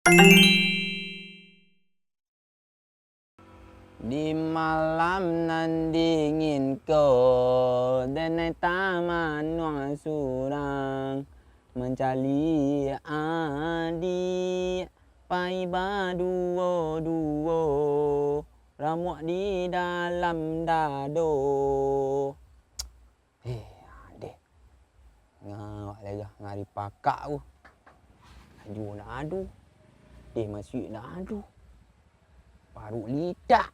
Di malam nan dingin dan taman nuang surang mencari adik pai duo ramuak di dalam dado. Adik ngawak lega ngari pakak aku. Aju nak adu. Masuk nak adu. Paruk lidak.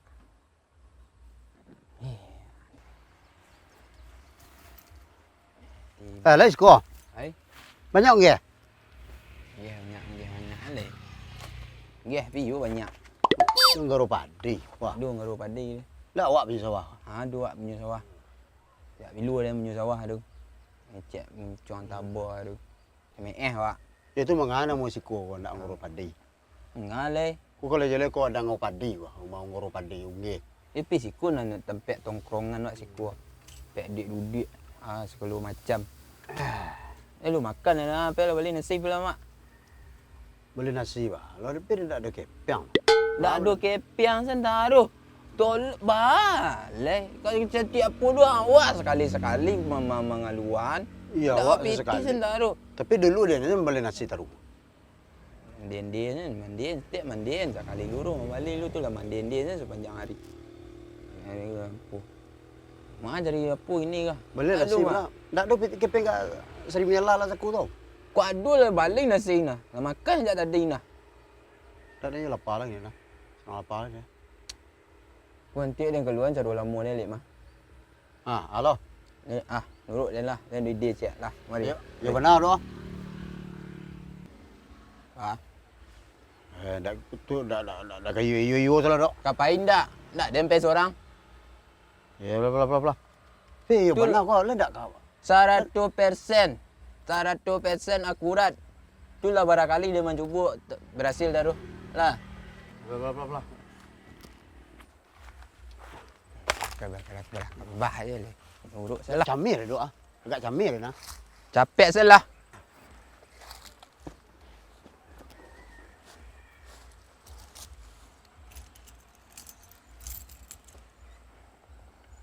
Lah isko. Hai. Banyak nggih? Nggih banyak le. Nggih piyu banyak. Ngaro padi. Wah, Aduh ngaro padi. lah awak punya sawah. Aduh awak punya sawah. Tak bilu dia punya sawah tu. Cek cuang tabur tu. MEH awak. Itu mengana mau siko kau nak ngaro padi. Ngale. Ku kalau jale kau ada ngau padi wah, mau ngaro padi nggih. Tapi siku nak tempat tongkrongan awak siku. Pek dik-dudik. Segala macam. Lu makan lah. Apa lah balik nasi pula mak. Beli nasi bah. Lalu tapi tidak ada kepang. Tak ada kepiang sentar tu. Tol balik. Kalau setiap puluh awas sekali-sekali mengaluan. Iya, tak awak piti sekali. sentar tu. Tapi dulu dia ni beli nasi taruh. Mandien kan, setiap mandien sekali luru balik lu tu lah mandien kan sepanjang hari. Hari apa? Mak cari apa ini kah? Beli nasi pula. Tak ada kepang kat Seri Menyala lah aku tau. Kau ada lah balik nasi nah. Nak makan tak tadi nah. Tak ada yang lapar lagi nah. Senang lapar lagi. Kau nanti dia keluar cari lama dia lek mah. Halo. Nurut dia lah. Dan dia cek lah. Mari. Ya benar doh. Dak tu dak kayu salah dok. Kapain dak? Dak dempel seorang. Ya bla. Ya benar kau lah dak kau. 100%. 100% akurat. Itulah barangkali dia mencuba berhasil dah tu. Lah. Bla. Bah je le. Urut salah. Camir dok ah. Agak camir nah. Capek salah.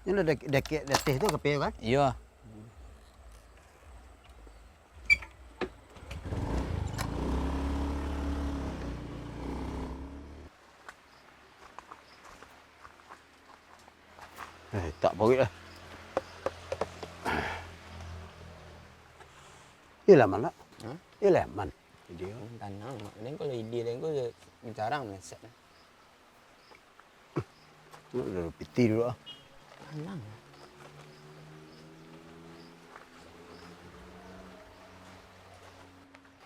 Ini dah teh tu kepe kan? Ya. Tak boleh lah. Ialah mana? Ialah man. Dia. Tanang. Maknanya kalau ide dia kau jarang meset. Dah piti dulu ah. Tanang.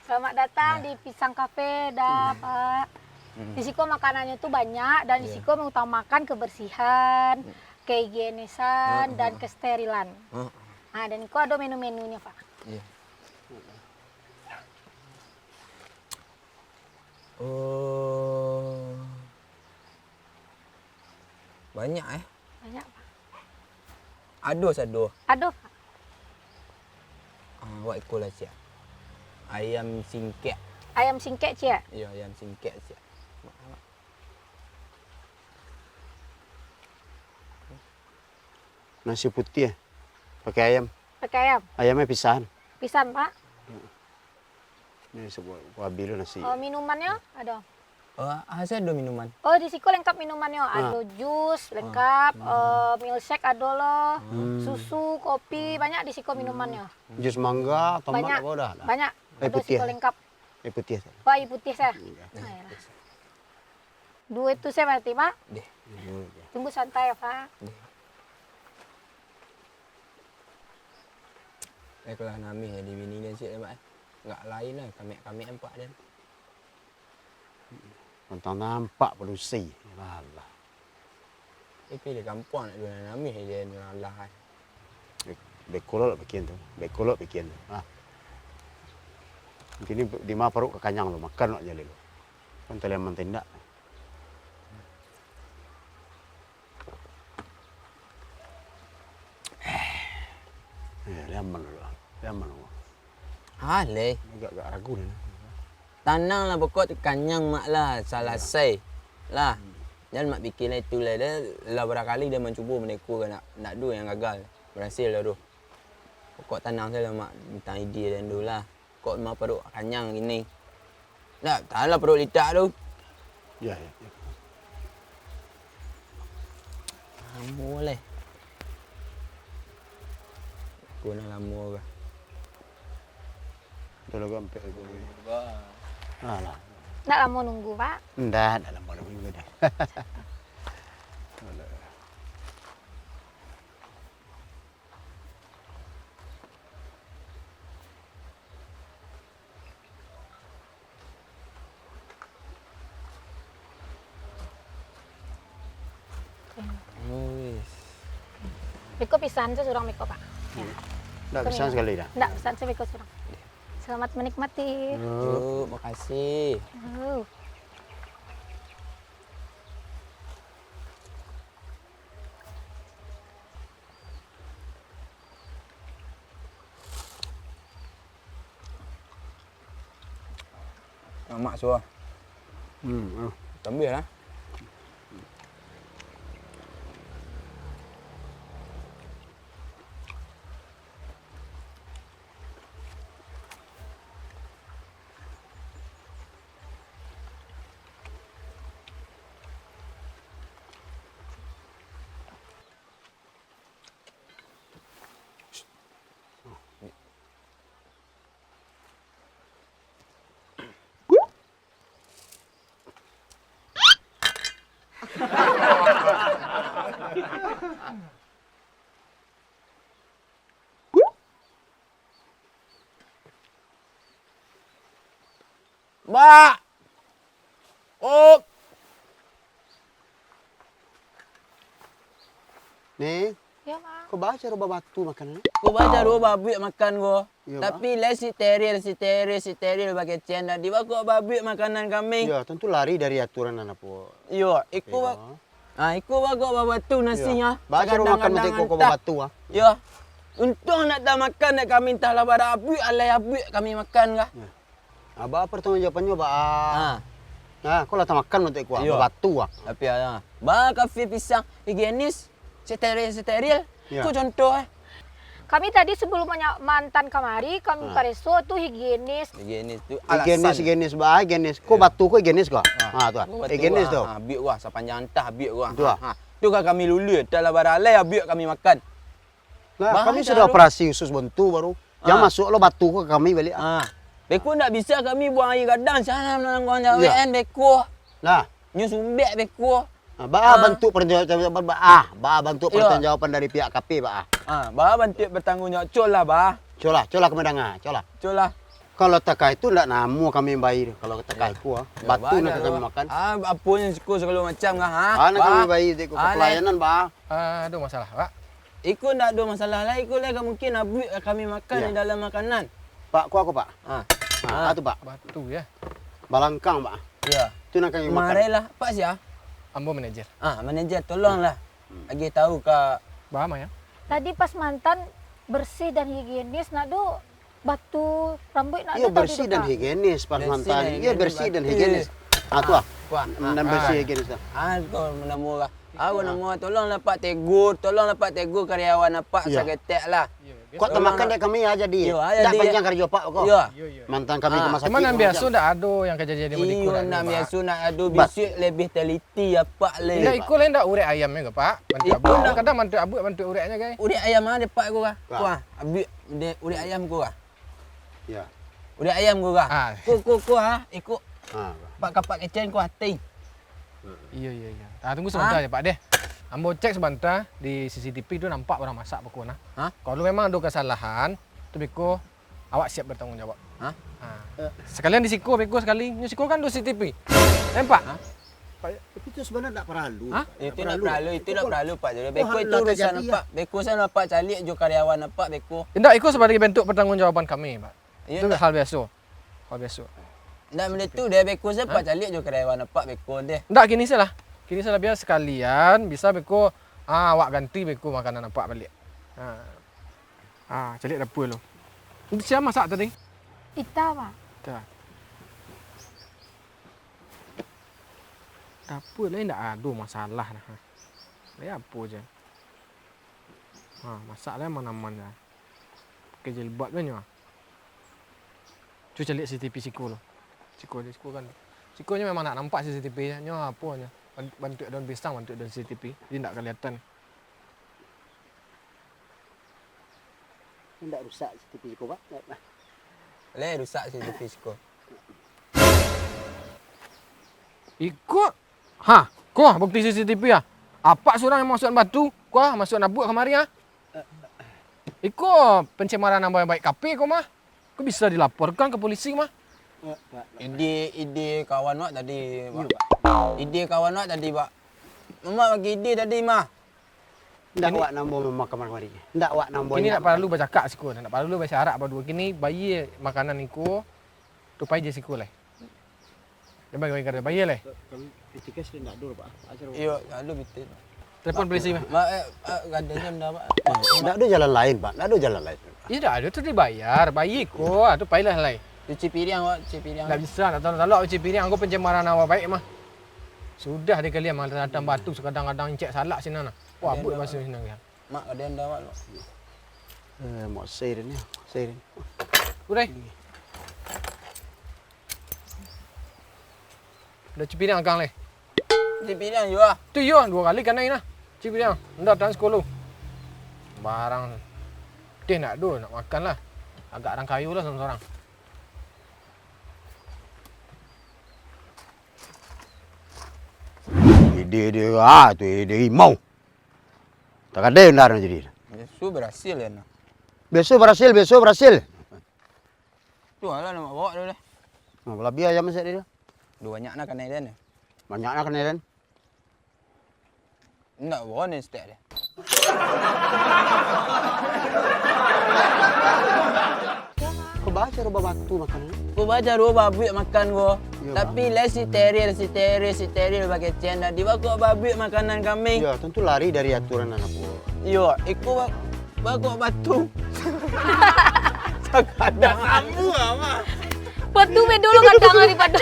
Selamat datang di Pisang Cafe dah Pak. Di sini makanannya tuh banyak dan di sini mengutamakan kebersihan, kehigienisan dan kesterilan. Dan ini ada menu-menunya Pak. Iya. Oh. Banyak Banyak Pak. Aduh. Aduh Pak. Awak ikut lah cik. Ayam singkek. Ayam singkek Cia. Ya, ayam singkek cik. Nasi putih pakai ayam. Pakai ayam. Ayamnya pisahan. Pisan Pak. Ini sebuah bilu nasi. Minumannya ada. Saya ada minuman. Oh di siku lengkap minumannya. Ada jus lengkap, milkshake ada loh, susu, kopi banyak di siku minumannya. Jus mangga, tomat Banyak. apa udah? Banyak. Air Ada putih. siku lengkap. Air putih. Wah, air putih saya. Dua itu saya berarti Pak. Deh. Tunggu santai ya Pak. Kalau nami jadi bini dia cik mak. Enggak lain lah kami empat dia. Tentang nampak pelusi. Alah. Tapi di kampung nak dua nami dia lah. Bekolot bikin tu. Bekolot bikin tu. Mungkin di mana perut kekanyang lo makan nak jadi lo. Kan teleman tindak. Liaman lo. Le. Agak ragu ni. Tanang lah pokok tu kanyang mak lah. Salah say. Lah. Dan mak fikir lah itu lah. Dia lah berakali dia mencuba menekuk nak dua yang gagal. Berhasil lah tu. Pokok tanang saya lah mak minta idea dan tu lah. Pokok mak perut kanyang gini. Tak, tahan lah perut litak tu. Ya. Lama boleh. Aku nak lama ke. Tolong gampang aku. Alah. Nggak lama nunggu, Pak. Ndak lama juga dah. Beko pisan saya surang beko, Pak. Ya. Ndak bisa sekali dah. Nggak, pisan saya beko surang. Selamat menikmati. Makasih. Mak suruh. Ambil lah. Mbak! Oh! Nih, Ya, Pak. kau baca roba batu makanan? Aku baca dulu babi makan gua. Iya, Tapi lah si steril pakai cendal. Di bawah kok babi makanan kami. Ya, tentu lari dari aturan anak po. Yo, ikut ikut bawa batu nasinya. Baca roba makan nanti kau batu ah. Yo. Untung nak dah makan nak kami entahlah pada abu alai abu kami makan kah. Aba pertanggung jawabannya ba. Nah, kau lah makan nanti kau batu ah. Tapi ba kafe pisang higienis steril. Ya. Ku contoh Kami tadi sebelum mantan kamari, kami pareso tuh higienis. Higienis tu alasan. Higienis ba, higienis. Kau batu kau higienis kau. Tu. Higienis tu. Biuk gua sepanjang entah biuk gua. Tu. Tu kan kami lulu dalam baralai biuk kami makan. Nah, kami sudah operasi khusus bentu baru. Yang masuk lo batu kau kami balik. Beko tak bisa kami buang air kadang sana menanggung jawaan beko. Nah, nyu sumbek beko. Bantu pertanggungjawaban bantu pertanggungjawaban dari pihak KP bantu bertanggungjawab colah colah kemendangan colah kalau tekai itu ndak namu kami bayar kalau tekai ku batu nak kami makan apa yang suku segala macam nak kami bayar ku pelayanan Ada masalah, Pak. Ikut ndak ada masalah lah ikut lah mungkin abu kami makan di dalam makanan Pak ku aku Pak itu Pak Batu ya. balangkang Pak ya itu nak kami makan marilah Pak sia Ambo manajer. manajer tolonglah lagi tahu ke Bahama ya. Tadi pas mantan bersih dan higienis, nak do batu rambut nak iya do bersih dan higienis pas mantan iya bersih dan higienis tu dan bersih higienis kau menemu lah aku nama tolonglah Pak tegur karyawan Pak sagetek lah. Kok temakan dek kami ya jadi. Tak panjang kerja Pak kok. Mantan kami ke masa Cuman yang biasa ndak ada yang kejadian di Madiko. Iya, nak biasa nak ada bisik lebih teliti apa le. Ndak ikut lain ndak urek ayamnya ke Pak. Kadang mantu abu mantu ureknya guys. Urek ayam ada Pak gua. Kuah, abi urek ayam gua. Ya. Urek ayam gua. Ku ikut. Pak kapak kecen ku hati. Iya. Tunggu sebentar ya Pak deh. Ambo cek sebentar di CCTV itu nampak orang masak pokok nah. Kalau memang ada kesalahan, tu beko awak siap bertanggung jawab. Sekalian disiko beko sekali. Nyusiko kan do CCTV. Nampak? Itu sebenarnya tak perlu. Itu tak perlu Pak. Jadi beko itu urusan Pak. Beko sana Pak calik jo karyawan Pak beko. Tidak ikut sebagai bentuk pertanggungjawaban kami, Pak. Itu hal biasa. Ndak menentu dia beko saya Pak calik jo karyawan Pak beko deh. Ndak gini salah. Kini salah biar sekalian bisa beko awak ganti beko makanan apa balik. Calik dapur lo. Siapa masak tadi? Ita, Pak. Ita. Dapur lain tak ada masalah nah. Dia apa je. Masak lah mana-mana dah. Pakai jilbab kan ya. Cuba lihat CCTV Siko lo. Siko kan. Sikonya memang nak nampak CCTV nya apa nya. Bantu daun pisang, bantu daun CCTV. Jadi tak kelihatan. Tidak rusak CCTV kau, Pak. Le rusak CCTV Siko. Ikut. Kau bukti CCTV ah. Apa seorang yang masuk batu? Kau masuk nabuk kemari ah. Ikut pencemaran nama baik KP kau mah. Kau bisa dilaporkan ke polisi mah. Ide kawan Wak tadi, Pak. Ide kawan Wak tadi, Pak. Mama bagi ide tadi, mah. Tidak Wak nambah mama kamar-kamari. Tidak Wak nambah. Kini tak perlu bercakap Siko. Tak perlu bersyarat berdua. Kini bayi makanan Iko. Tupai je Siko lah. Dia bagi kerja bayi lah. Kami ketika sudah tidak dulu, Pak. Iya, lalu betul. Telepon polisi mah. Mak, gadanya dah, Pak. Tidak ada jalan lain, Pak. Tidak ada jalan lain. Iya dah ada tu dibayar. Bayi Iko. Tu payah lah. Cuci piring, Wak. Cuci piring. Tak bisa. Tak tahu cuci piring. Aku pencemaran awak baik mah. Sudah dia kalian malah datang batu. Kadang-kadang cek salak sini nah. Wah, buat masuk sini kan. Mak, gadanya dah, Wak. Mau seirin ya. Seirin. Udah. Dah cuci piring akang leh. Cuci piring juga. Tu yo 2 kali kan nah. Cuci piring. Ndak datang sekolah. Barang dia nak nak makan lah. Agak orang kayu lah seorang. Ide tu ide mau. Tak ada yang nak jadi. Besok berhasil ya, nak. Besok berhasil. Tu lah nak bawa dulu deh. Lebih aja masih dia. Banyak nak kena dia. Banyak nak kena. Nak bawa ni setiap dia. Kau baca rumah batu makan. Kau baca dua babi makan gua. Ya, Tapi le si steril pakai cendana. Di bawah babi makanan kami. Ya, tentu lari dari aturan anak gua. Yo, ikut bawa batu. Kadang kamu ama. Batu be dulu kadang daripada.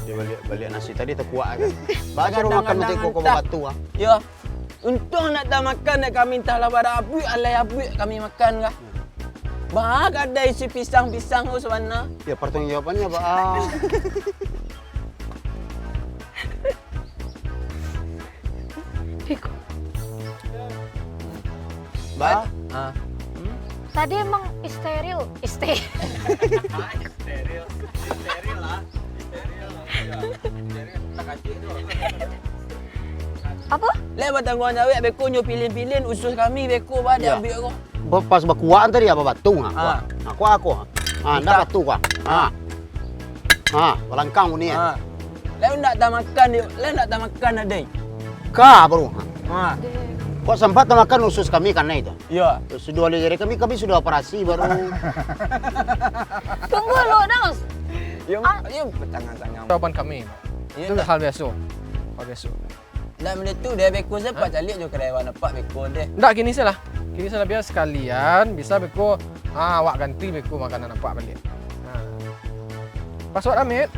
Dia balik nasi tadi terkuat kan. Baca rumah makan nanti kau batu ah. Yo. Untung nak dah makan nak kami entahlah pada abu alai abu kami makan kah. Bah ada isi pisang-pisang tu sebenarnya. Ya pertanggungjawabannya Pak. Bah. Tadi emang steril. Apa? Le batangguan awek beko nyo pilih-pilih usus kami beko ba dia Ya. ambil ko. Pas berkuaan tadi apa batu ah. Ah. Aku. Ndak batu kah. Pelangkang ni. Le ndak dah makan dia, le ndak dah makan adai. Kah baru. Ha. Kok sempat makan usus kami karena itu. Ya. Sudah oleh jadi kami sudah operasi baru. Tunggu lo, Daus. Yo, tangan-tangan. Jawaban kami. Ya, Itu tak. hal biasa. Hal biasa. Dah benda tu dia beko sepat calik jo kedai warna pak beko dia. Ndak kini salah. Kini salah biar sekalian bisa beko awak ganti beko makanan apa balik. Password Amit.